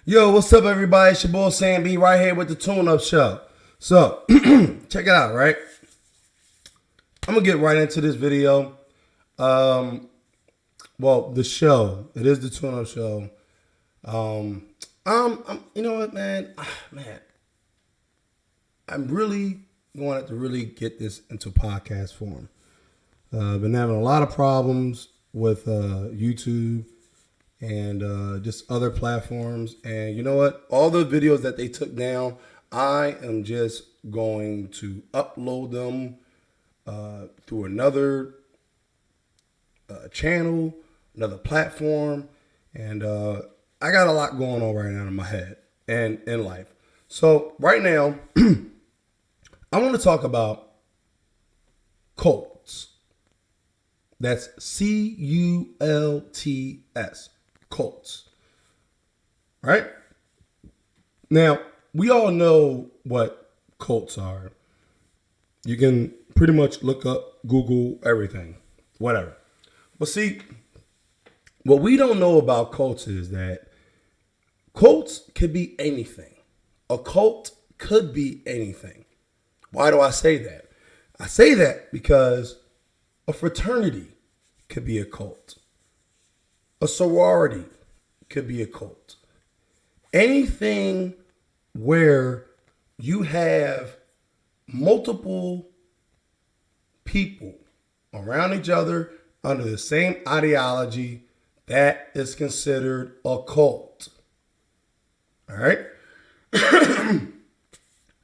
Yo, what's up, everybody? It's your boy Sam B right here with the Tune Up Show. So, check it out, right? I'm gonna get right into this video. Well, the show. It is the Tune Up Show. You know what, man? Man, I'm really wanted to really get this into podcast form. I've been having a lot of problems with YouTube and just other platforms. And you know what? All the videos that they took down, I am just going to upload them through another channel, another platform. And I got a lot going on right now in my head and in life. So right now, I want to talk about cults. That's C-U-L-T-S. Cults. Right? Now, we all know what cults are. You can pretty much look up, Google, everything. Whatever. But see, what we don't know about cults is that cults could be anything. A cult could be anything. Why do I say that? I say that because a fraternity could be a cult. A sorority could be a cult. Anything where you have multiple people around each other under the same ideology, that is considered a cult. All right?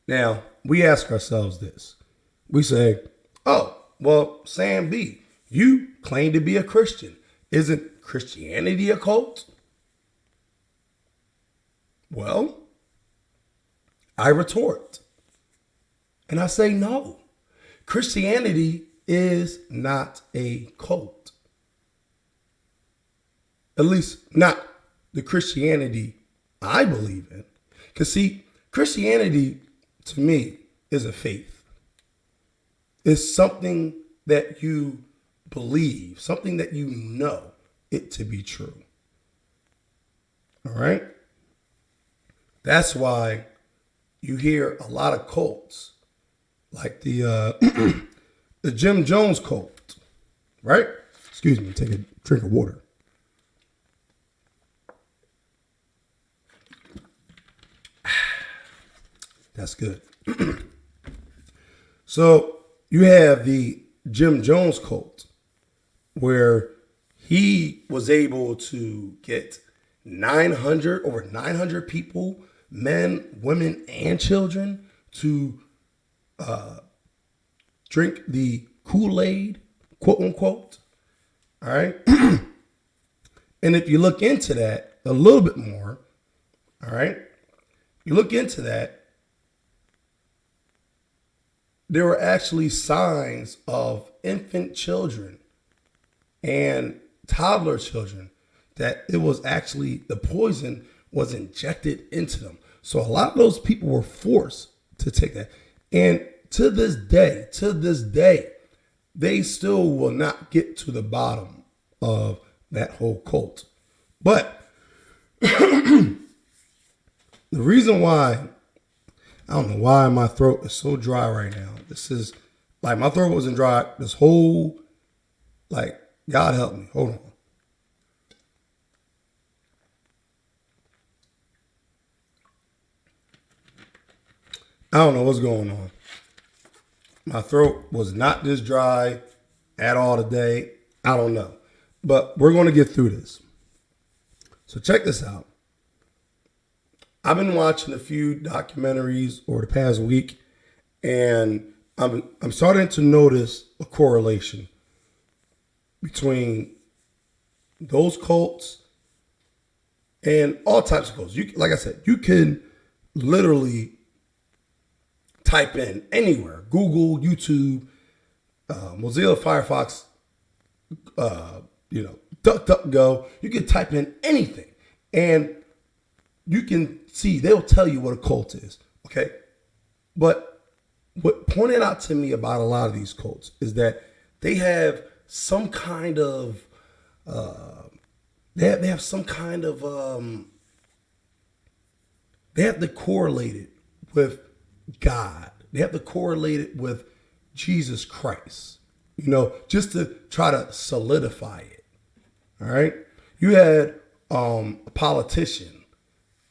Now, we ask ourselves this. We say, oh, well, Sam B, you claim to be a Christian. Isn't Christianity a cult? Well, I retort. And I say no. Christianity is not a cult. At least not the Christianity I believe in. Because see, Christianity to me is a faith. It's something that you believe, something that you know it to be true. All right? That's why you hear a lot of cults, like the the Jim Jones cult, right? Excuse me, take a drink of water. That's good. So you have the Jim Jones cult, where he was able to get over 900 people, men, women, and children, to drink the Kool-Aid, quote unquote. All right. And if you look into that a little bit more, all right, you look into that, there were actually signs of infant children and toddler children that it was actually the poison was injected into them. So a lot of those people were forced to take that. And to this day, they still will not get to the bottom of that whole cult. But the reason why, I don't know why my throat is so dry right now. This is like my throat wasn't dry this whole, like, God help me. Hold on. I don't know what's going on. My throat was not this dry at all today. I don't know. But we're going to get through this. So check this out. I've been watching a few documentaries over the past week, and I'm starting to notice a correlation between those cults and all types of cults. Like I said, you can literally type in anywhere, Google, YouTube, Mozilla, Firefox, DuckDuckGo. You can type in anything, and you can see they'll tell you what a cult is. Okay, but what pointed out to me about a lot of these cults is that they have some kind of they have some kind of they have to correlate it with God. They have to correlate it with Jesus Christ, just to try to solidify it. All right. You had a politician,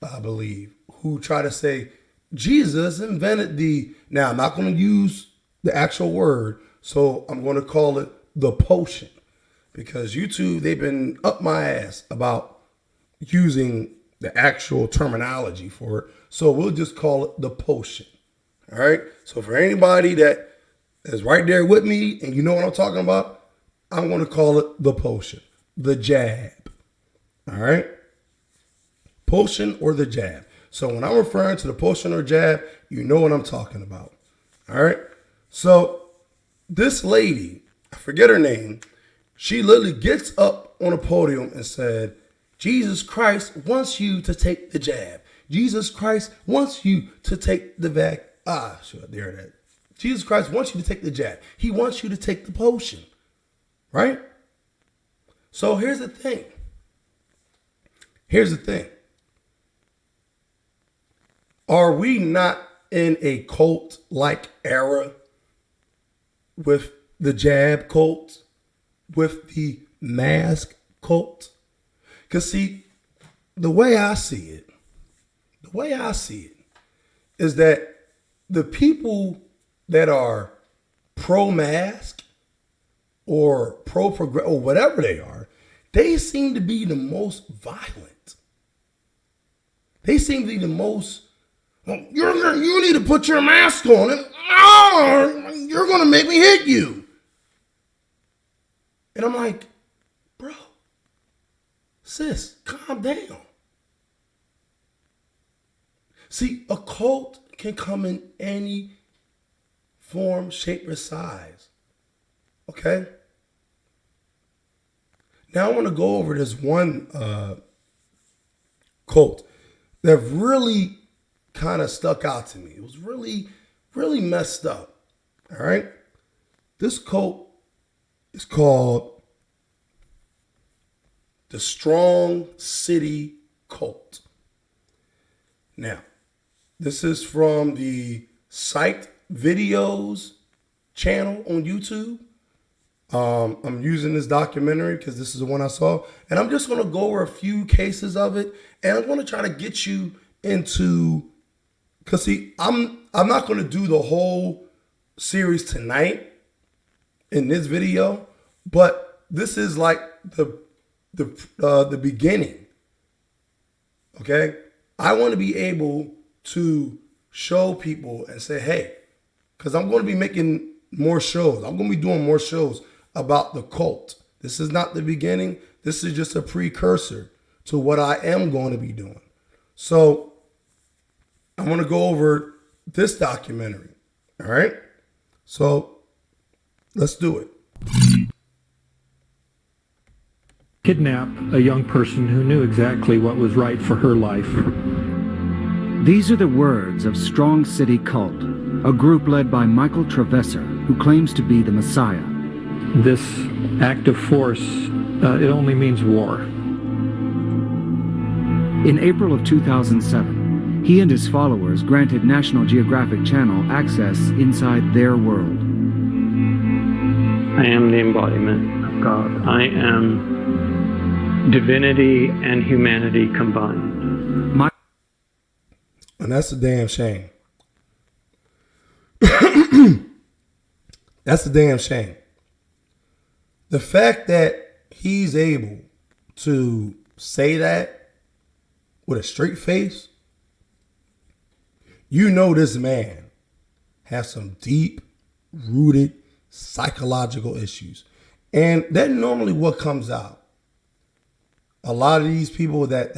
I believe, who tried to say Jesus invented now I'm not going to use the actual word, so I'm going to call it the potion, because YouTube, they've been up my ass about using the actual terminology for it. So we'll just call it the potion. All right. So for anybody that is right there with me and you know what I'm talking about, I'm going to call it the potion, the jab. All right. Potion or the jab. So when I'm referring to the potion or jab, you know what I'm talking about. All right. So this lady, I forget her name, she literally gets up on a podium and said, Jesus Christ wants you to take the jab. Jesus Christ wants you to take the there that. Jesus Christ wants you to take the jab. He wants you to take the potion. Right? So here's the thing. Are we not in a cult-like era with the jab cult, with the mask cult? Because see, the way I see it is that the people that are pro-mask or pro-progress or whatever they seem to be the most violent. They seem to be the most, you need to put your mask on and you're going to make me hit you. And I'm like, bro, sis, calm down. See, a cult can come in any form, shape, or size. Okay? Now I want to go over this one cult that really kind of stuck out to me. It was really, really messed up. All right? This cult is called the Strong City Cult. Now, this is from the Psyched Videos channel on YouTube. I'm using this documentary because this is the one I saw. And I'm just going to go over a few cases of it. And I'm going to try to get you into, because see, I'm not going to do the whole series tonight in this video, but this is like the beginning. Okay? I want to be able to show people and say, hey, because I'm going to be making more shows. I'm going to be doing more shows about the cult. This is not the beginning. This is just a precursor to what I am going to be doing. So I want to go over this documentary. All right. So let's do it. Kidnap a young person who knew exactly what was right for her life. These are the words of Strong City Cult, a group led by Michael Trevesser, who claims to be the Messiah. This act of force, it only means war. In April of 2007, he and his followers granted National Geographic Channel access inside their world. I am the embodiment of God. I am divinity and humanity combined. And that's a damn shame. That's a damn shame. The fact that he's able to say that with a straight face, you know this man has some deep-rooted psychological issues. And that's normally what comes out. A lot of these people that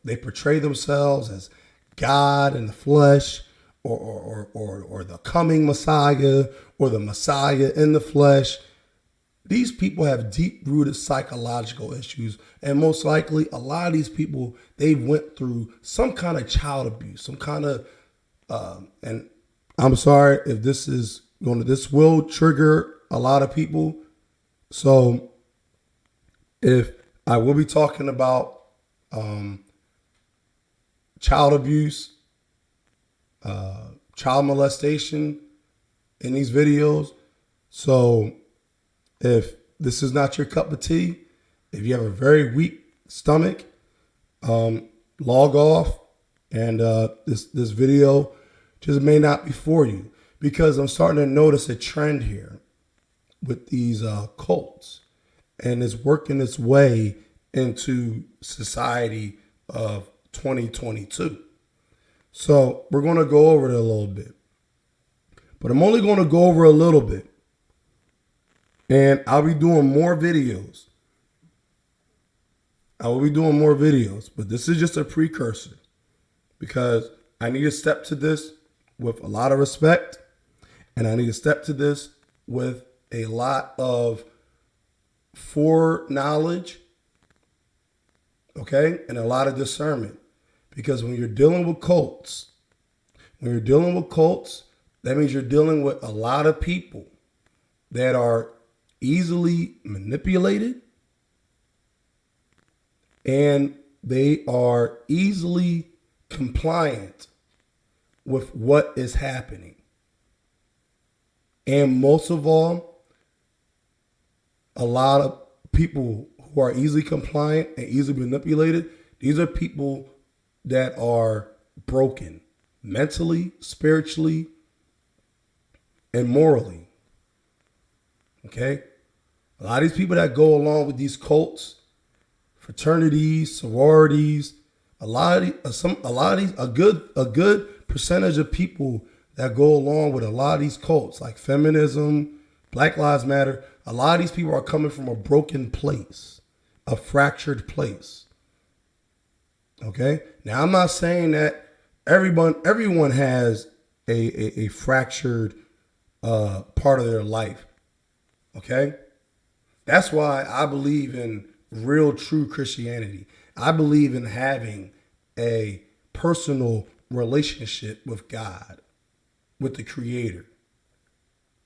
they portray themselves as God in the flesh, or the coming Messiah, or the Messiah in the flesh. These people have deep-rooted psychological issues, and most likely a lot of these people, they went through some kind of child abuse, some kind of, and I'm sorry if this will trigger a lot of people. So if I will be talking about child abuse, child molestation in these videos. So if this is not your cup of tea, if you have a very weak stomach, log off, and this video just may not be for you, because I'm starting to notice a trend here with these cults, and it's working its way into society of 2022. So we're going to go over it a little bit, but I'm only going to go over a little bit, and I'll be doing more videos. I will be doing more videos, but this is just a precursor, because I need to step to this with a lot of respect, and I need to step to this with a lot of foreknowledge, okay, and a lot of discernment. Because when you're dealing with cults, that means you're dealing with a lot of people that are easily manipulated, and they are easily compliant with what is happening. And most of all, a lot of people who are easily compliant and easily manipulated, these are people that are broken mentally, spiritually, and morally. Okay? A lot of these people that go along with these cults, fraternities, sororities, a good percentage of people that go along with a lot of these cults, like feminism, Black Lives Matter, a lot of these people are coming from a broken place, a fractured place. Okay? Now, I'm not saying that everyone has a fractured part of their life. Okay? That's why I believe in real, true Christianity. I believe in having a personal relationship with God, with the Creator.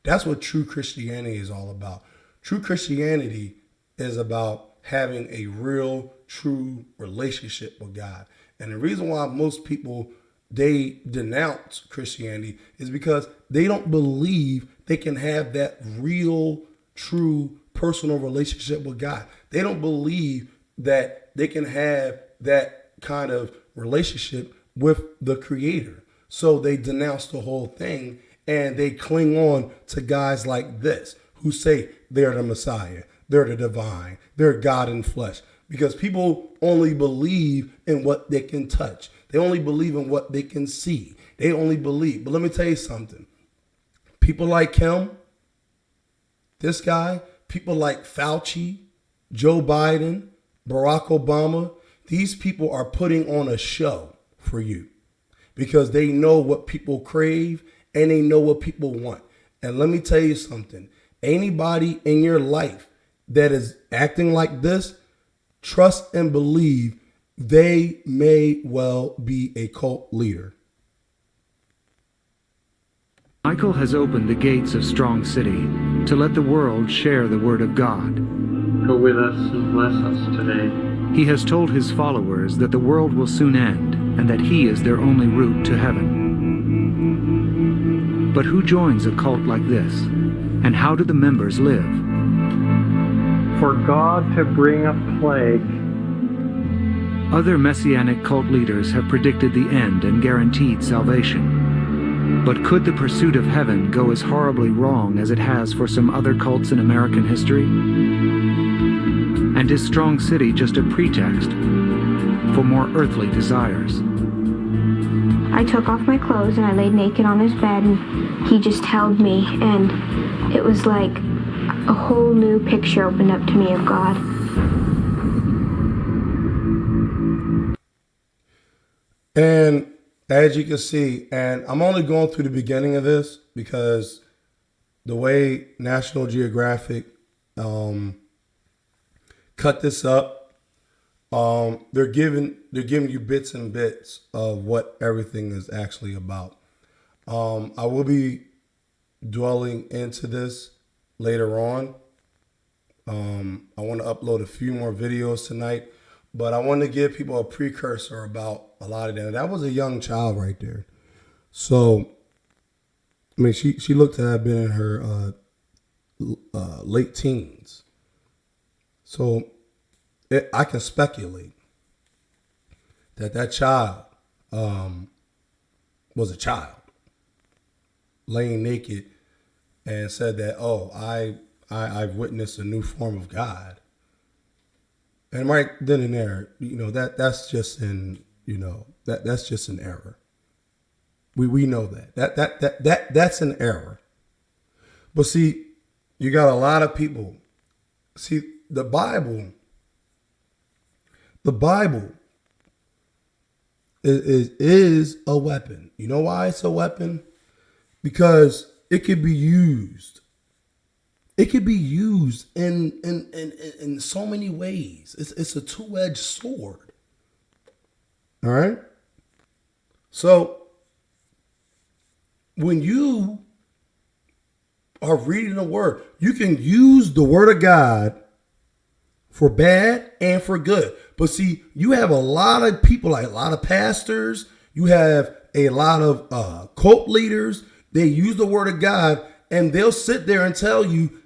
That's what true Christianity is all about. True Christianity is about having a real, true relationship with God. And the reason why most people, they denounce Christianity is because they don't believe they can have that real, true, personal relationship with God. They don't believe that they can have that kind of relationship with the Creator. So they denounce the whole thing, and they cling on to guys like this who say they're the Messiah, they're the divine, they're God in flesh. Because people only believe in what they can touch. They only believe in what they can see. They only believe. But let me tell you something. People like him, this guy, people like Fauci, Joe Biden, Barack Obama, these people are putting on a show for you because they know what people crave and they know what people want. And let me tell you something. Anybody in your life that is acting like this, trust and believe they may well be a cult leader. Michael has opened the gates of Strong City to let the world share the word of God. Go with us and bless us today. He has told his followers that the world will soon end and that he is their only route to heaven. But who joins a cult like this? And how do the members live? For God to bring a plague. Other messianic cult leaders have predicted the end and guaranteed salvation. But could the pursuit of heaven go as horribly wrong as it has for some other cults in American history? And is Strong City just a pretext for more earthly desires? I took off my clothes and I laid naked on his bed, and he just held me, and it was like a whole new picture opened up to me of God. And as you can see, and I'm only going through the beginning of this because the way National Geographic cut this up, they're giving you bits and bits of what everything is actually about. I will be dwelling into this later on. I want to upload a few more videos tonight But I wanted to give people a precursor about a lot of that. That was a young child right there. So, I mean, she looked to have been in her late teens. So, I can speculate that child was a child laying naked and said that, oh, I've witnessed a new form of God. And right then and there, that's just that's just an error. We know that's an error. But see, you got a lot of people. See, the Bible is a weapon. You know why it's a weapon? Because it could be used. It could be used in so many ways. It's a two-edged sword. All right? So when you are reading the word, you can use the word of God for bad and for good. But see, you have a lot of people, like a lot of pastors, you have a lot of cult leaders. They use the word of God and they'll sit there and tell you,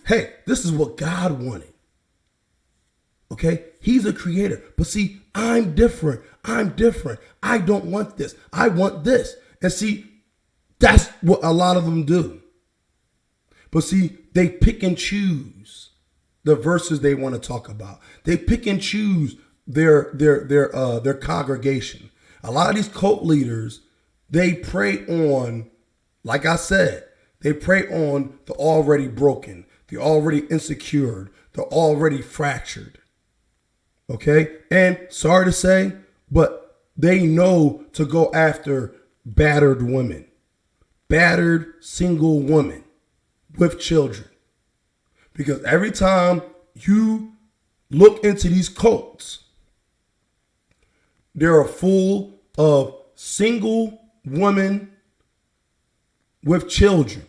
hey, this is what God wanted. Okay? He's a creator. But see, I'm different. I don't want this. I want this. And see, that's what a lot of them do. But see, they pick and choose the verses they want to talk about. They pick and choose their congregation. A lot of these cult leaders, they prey on, like I said, they prey on the already broken, the already insecure, the already fractured. Okay? And sorry to say, but they know to go after battered women, battered single women with children. Because every time you look into these cults, they're full of single women with children.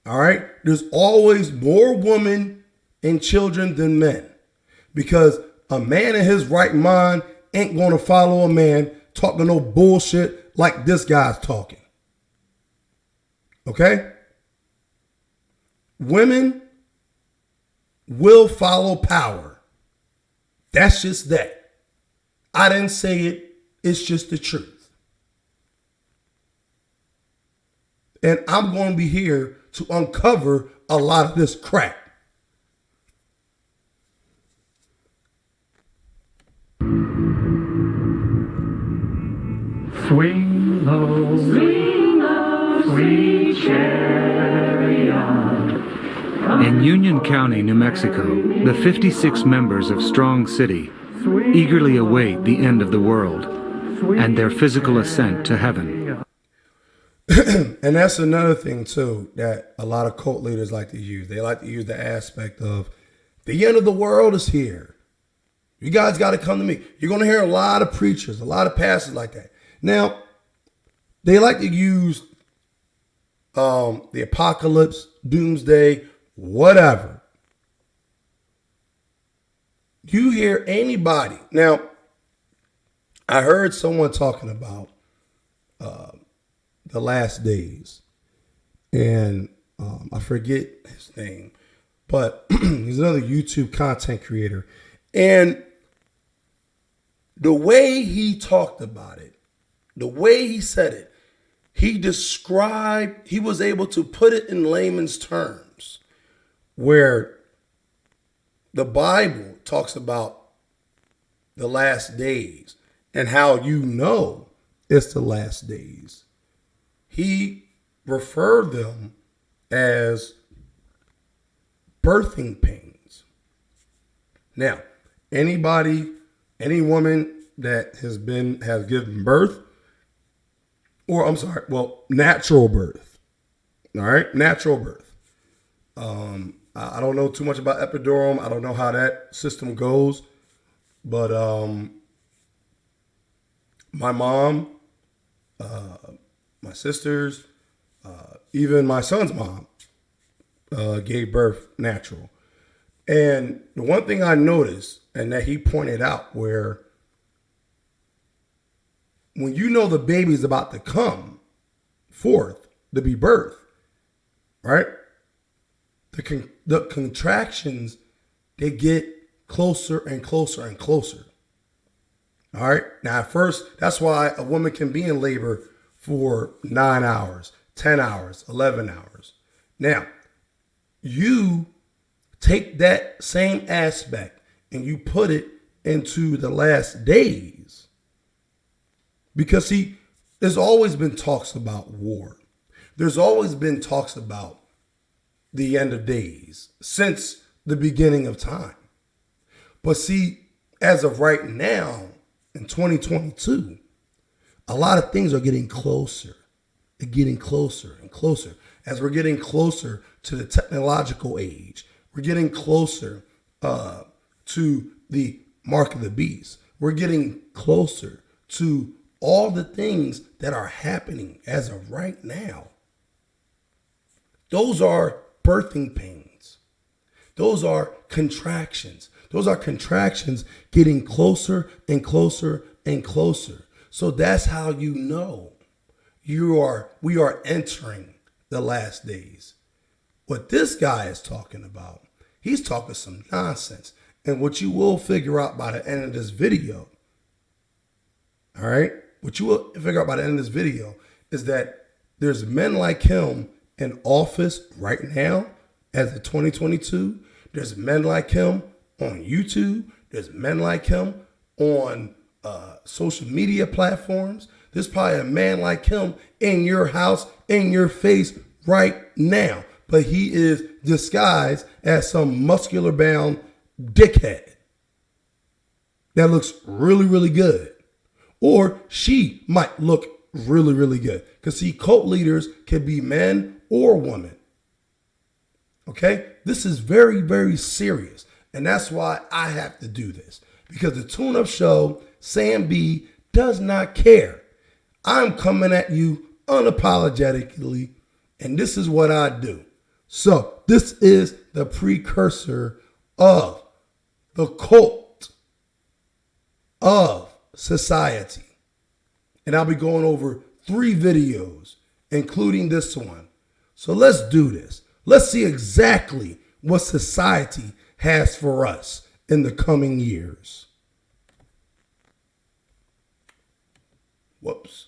All right? There's always more women and children than men. Because a man in his right mind ain't going to follow a man talking no bullshit like this guy's talking. Okay? Women will follow power. That's just that. I didn't say it. It's just the truth. And I'm going to be here to uncover a lot of this crap. Swing low, sweet chariot. In Union County, New Mexico, the 56 members of Strong City eagerly await the end of the world and their physical ascent to heaven. And that's another thing, too, that a lot of cult leaders like to use. They like to use the aspect of the end of the world is here. You guys got to come to me. You're going to hear a lot of preachers, a lot of pastors like that. Now, they like to use the apocalypse, doomsday, whatever. You hear anybody. Now, I heard someone talking about the last days. And I forget his name. But he's another YouTube content creator. And the way he talked about it, the way he said it, he was able to put it in layman's terms where the Bible talks about the last days and how you know it's the last days. He referred them as birthing pains. Now, any woman that has given birth, natural birth. All right, natural birth. I don't know too much about epidural. I don't know how that system goes, but my mom, my sisters, even my son's mom gave birth natural. And the one thing I noticed, and that he pointed out, where when you know the baby's about to come forth to be birthed, right? The contractions, they get closer and closer and closer. All right. Now, at first, that's why a woman can be in labor for 9 hours, 10 hours, 11 hours. Now, you take that same aspect and you put it into the last days. Because, see, there's always been talks about war. There's always been talks about the end of days since the beginning of time. But see, as of right now, in 2022, a lot of things are getting closer. They're getting closer and closer. As we're getting closer to the technological age, we're getting closer to the mark of the beast. We're getting closer to all the things that are happening as of right now. Those are birthing pains. Those are contractions. Those are contractions getting closer and closer and closer. So that's how you know we are entering the last days. What this guy is talking about, he's talking some nonsense. And what you will figure out by the end of this video, all right? What you will figure out by the end of this video is that there's men like him in office right now as of 2022. There's men like him on YouTube. There's men like him on social media platforms. There's probably a man like him in your house, in your face right now. But he is disguised as some muscular bound dickhead that looks really, really good. Or she might look really, really good. Because see, cult leaders can be men or women. Okay? This is very, very serious. And that's why I have to do this. Because the Tune Up Show, Sam B, does not care. I'm coming at you unapologetically, and this is what I do. So this is the precursor of the cult of society. And I'll be going over 3 videos, including this one. So let's do this. Let's see exactly what society has for us in the coming years. Whoops.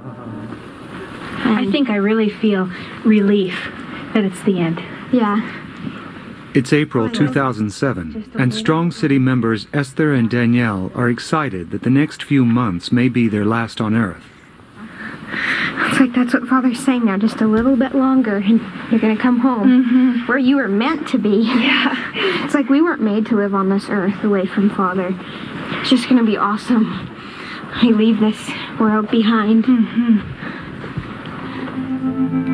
I think I really feel relief that it's the end. Yeah. It's April 2007, and Strong City members Esther and Danielle are excited that the next few months may be their last on Earth. It's like that's what Father's saying now, just a little bit longer, and you're going to come home where you were meant to be. Yeah. It's like we weren't made to live on this earth away from Father. It's just going to be awesome. We leave this world behind.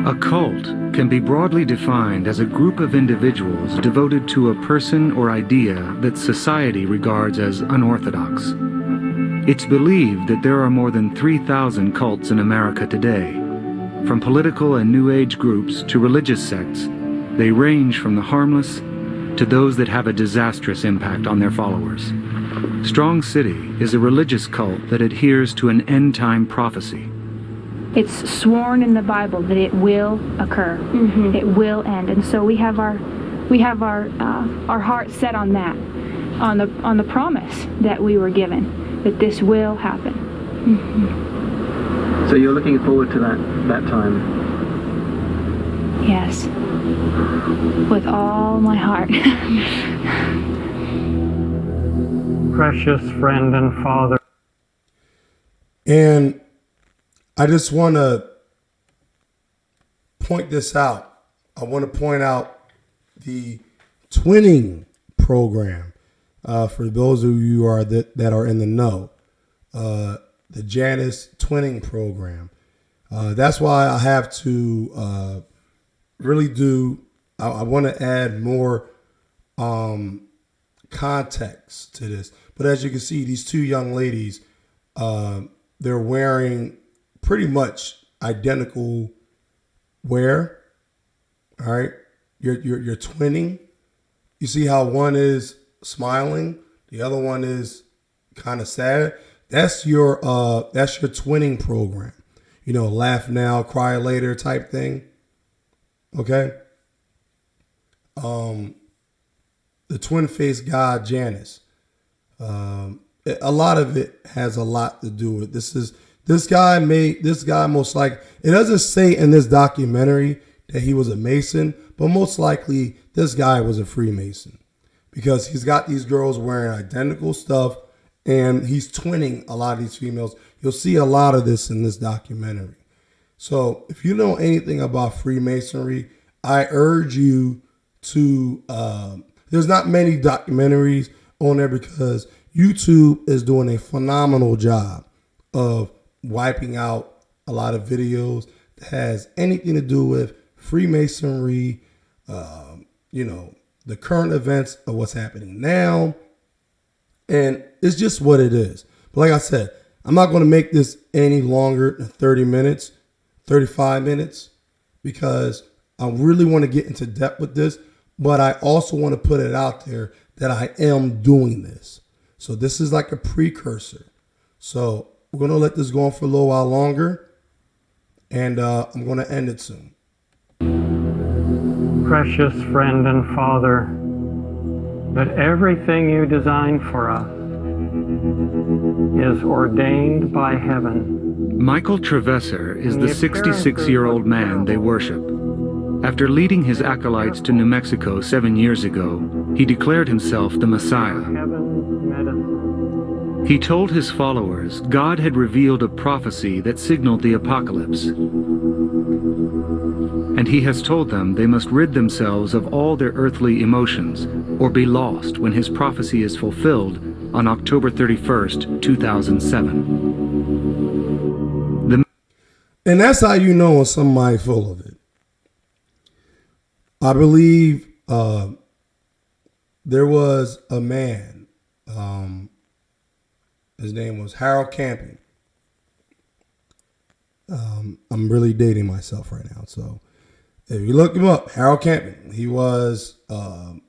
A cult can be broadly defined as a group of individuals devoted to a person or idea that society regards as unorthodox. It's believed that there are more than 3,000 cults in America today. From political and New Age groups to religious sects, they range from the harmless to those that have a disastrous impact on their followers. Strong City is a religious cult that adheres to an end-time prophecy. It's sworn in the Bible that it will occur. It will end, and so we have our heart set on that, on the promise that we were given that this will happen. So you're looking forward to that time? Yes, with all my heart. Precious friend and father. And I just want to point this out. I want to point out the twinning program for those of you that are in the know. The Janus twinning program. That's why I have to really do. I want to add more context to this. But as you can see, these 2 young ladies, they're wearing pretty much identical wear. All right. You're twinning. You see how one is smiling, the other one is kind of sad. That's your twinning program. You know, laugh now, cry later type thing. Okay. The twin-faced god Janus. A lot of it has a lot to do with this guy most likely, it doesn't say in this documentary that he was a Mason, but most likely this guy was a Freemason because he's got these girls wearing identical stuff and he's twinning a lot of these females. You'll see a lot of this in this documentary. So if you know anything about Freemasonry, I urge you to, there's not many documentaries on there because YouTube is doing a phenomenal job of wiping out a lot of videos that has anything to do with Freemasonry, the current events of what's happening now. And it's just what it is. But like I said, I'm not going to make this any longer than 30 minutes, 35 minutes, because I really want to get into depth with this. But I also want to put it out there that I am doing this. So this is like a precursor. So we're going to let this go on for a little while longer. And I'm going to end it soon. Precious friend and Father, that everything you designed for us is ordained by heaven. Michael Trevesser is the 66-year-old man they worship. After leading his acolytes to New Mexico 7 years ago, he declared himself the Messiah. Heaven's medicine. He told his followers God had revealed a prophecy that signaled the apocalypse. And he has told them they must rid themselves of all their earthly emotions or be lost when his prophecy is fulfilled on October 31st, 2007. And that's how you know when somebody full of it. I believe there was a man, his name was Harold Camping. I'm really dating myself right now. So if you look him up, Harold Camping, he was the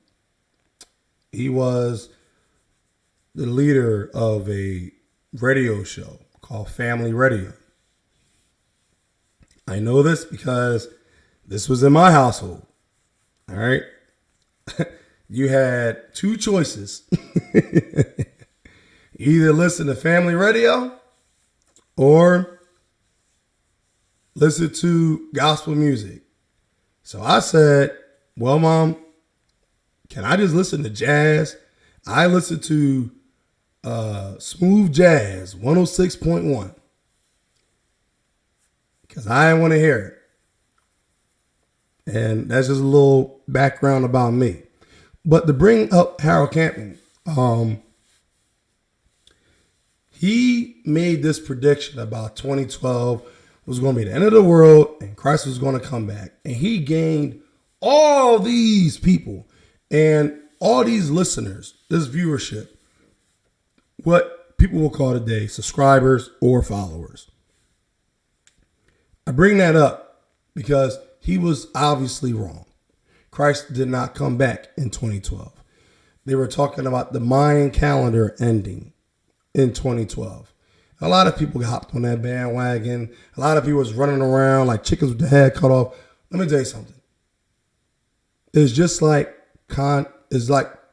leader of a radio show called Family Radio. I know this because this was in my household. All right. You had two choices. Either listen to Family Radio or listen to gospel music. So I said, well, Mom, can I just listen to jazz? I listen to Smooth Jazz 106.1 because I didn't want to hear it. And that's just a little background about me. But to bring up Harold Camping, he made this prediction about 2012 was going to be the end of the world and Christ was going to come back. And he gained all these people and all these listeners, this viewership, what people will call today subscribers or followers. I bring that up because he was obviously wrong. Christ did not come back in 2012. They were talking about the Mayan calendar ending in 2012. A lot of people got hopped on that bandwagon. A lot of people was running around like chickens with the head cut off. Let me tell you something. It's just like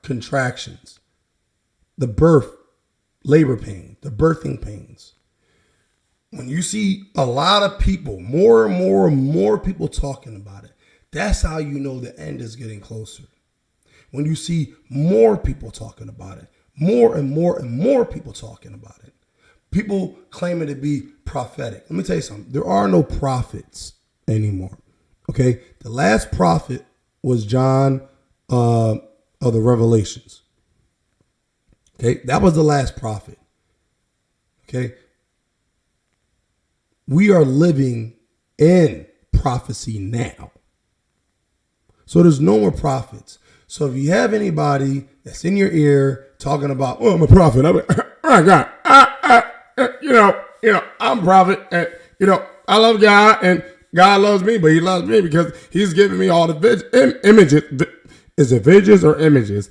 contractions. The birth, labor pain, the birthing pains. When you see a lot of people, more and more people talking about it, that's how you know the end is getting closer. When you see more people talking about it, more and more people talking about it, people claiming to be prophetic. Let me tell you something. There are no prophets anymore. Okay. The last prophet was John of the Revelations. Okay. That was the last prophet. Okay. We are living in prophecy now. So there's no more prophets. So if you have anybody that's in your ear talking about, oh, I'm a prophet. I'm God. I'm a prophet. And, I love God and God loves me, but he loves me because he's giving me all the Is it visions or images?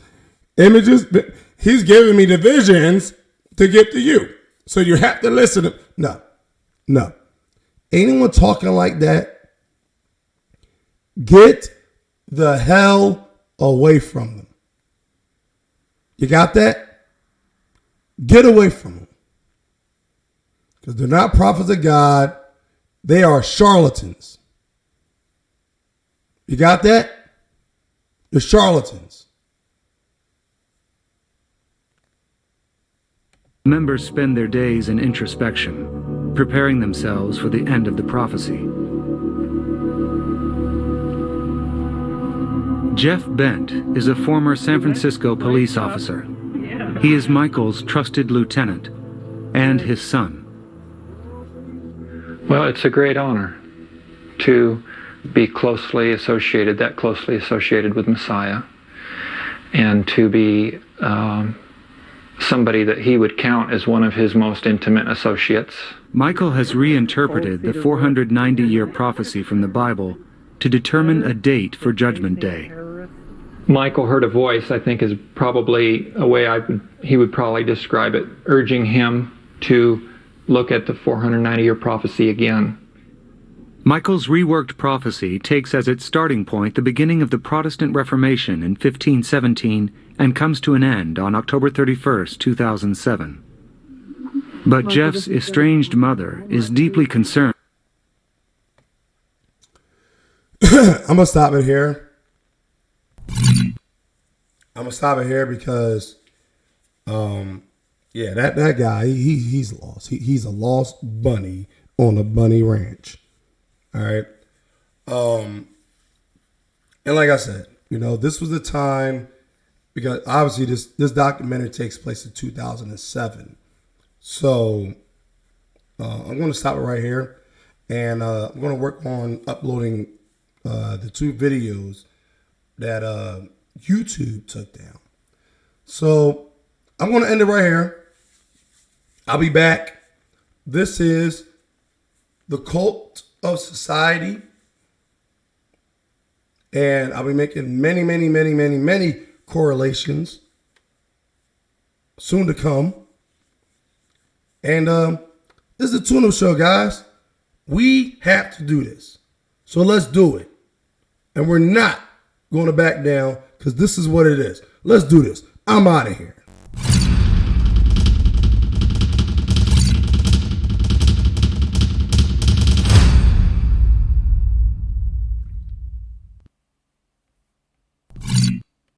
Images. He's giving me the visions to give to you. So you have to listen to. No. Anyone talking like that, get the hell away from them. You got that? Get away from them. Because they're not prophets of God. They are charlatans. You got that? They're charlatans. Members spend their days in introspection, preparing themselves for the end of the prophecy. Jeff Bent is a former San Francisco police officer. He is Michael's trusted lieutenant and his son. Well, it's a great honor to be that closely associated with Messiah, and to be somebody that he would count as one of his most intimate associates. Michael has reinterpreted the 490-year prophecy from the Bible to determine a date for Judgment Day. Michael heard a voice, I think is probably a way he would probably describe it, urging him to look at the 490-year prophecy again. Michael's reworked prophecy takes as its starting point the beginning of the Protestant Reformation in 1517 and comes to an end on October 31st, 2007. But Jeff's estranged mother is deeply concerned. I'm going to stop it here. Because, that guy, he's lost. He's a lost bunny on a bunny ranch. All right. And like I said, this was the time, because obviously this documentary takes place in 2007. So I'm going to stop it right here. And I'm going to work on uploading the 2 videos that YouTube took down. So I'm going to end it right here. I'll be back. This is The Cult of Society. And I'll be making many correlations soon to come. And this is the Tune Up Show, guys. We have to do this. So let's do it. And we're not going to back down, because this is what it is. Let's do this. I'm out of here.